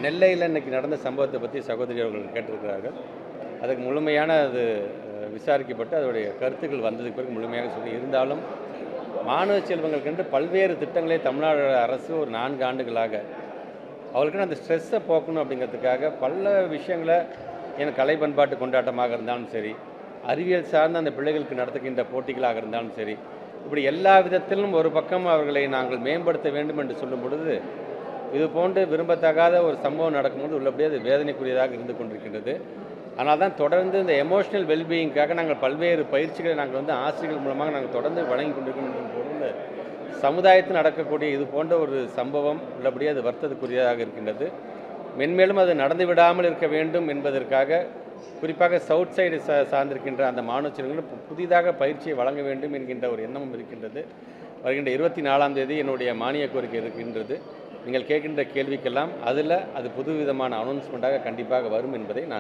நெல்லையில் இன்னைக்கு நடந்த சம்பவத்தை பற்றி சகோதரி அவர்கள் கேட்டிருக்கிறார்கள். அதுக்கு முழுமையான அது விசாரிக்கப்பட்டு அதோடைய கருத்துக்கள் வந்ததுக்கு பிறகு முழுமையாக சொல்லி இருந்தாலும் மாணவ செல்வங்களுக்கென்று பல்வேறு திட்டங்களை தமிழ்நாடு அரசு ஒரு 4 ஆண்டுகளாக அவர்களுக்கு அந்த ஸ்ட்ரெஸ்ஸை போக்கணும் அப்படிங்கிறதுக்காக பல விஷயங்களை கலை பண்பாட்டு கொண்டாட்டமாக இருந்தாலும் சரி, அறிவியல் சார்ந்த அந்த பிள்ளைகளுக்கு நடத்துகின்ற போட்டிகளாக இருந்தாலும் சரி, இப்படி எல்லா விதத்திலும் ஒரு பக்கம் அவர்களை நாங்கள் மேம்படுத்த வேண்டும் என்று சொல்லும் பொழுது இது போன்று விரும்பத்தகாத ஒரு சம்பவம் நடக்கும்போது உள்ளபடியே அது வேதனைக்குரியதாக இருந்து கொண்டிருக்கின்றது. ஆனால் தான் தொடர்ந்து இந்த எமோஷனல் வெல்பீயிங்காக நாங்கள் பல்வேறு பயிற்சிகளை நாங்கள் ஆசிரியர்கள் மூலமாக நாங்கள் தொடர்ந்து வழங்கி கொண்டிருக்கின்ற பொழுது சமுதாயத்தில் நடக்கக்கூடிய இது போன்ற ஒரு சம்பவம் உள்ளபடியே அது வருத்தத்துக்குரியதாக இருக்கின்றது. மென்மேலும் அது நடந்து விடாமல் இருக்க வேண்டும் என்பதற்காக குறிப்பாக சவுத் சைடு சார்ந்திருக்கின்ற அந்த மாணவ செல்வங்களுக்கு புதிதாக பயிற்சியை வழங்க வேண்டும் என்கின்ற ஒரு எண்ணமும் இருக்கின்றது. வருகின்ற 24ஆம் தேதி என்னுடைய மானிய கோரிக்கை இருக்கின்றது. நீங்கள் கேட்கின்ற கேள்விக்கெல்லாம் அது புது விதமான அனௌன்ஸ்மெண்ட்டாக கண்டிப்பாக வரும் என்பதை நான்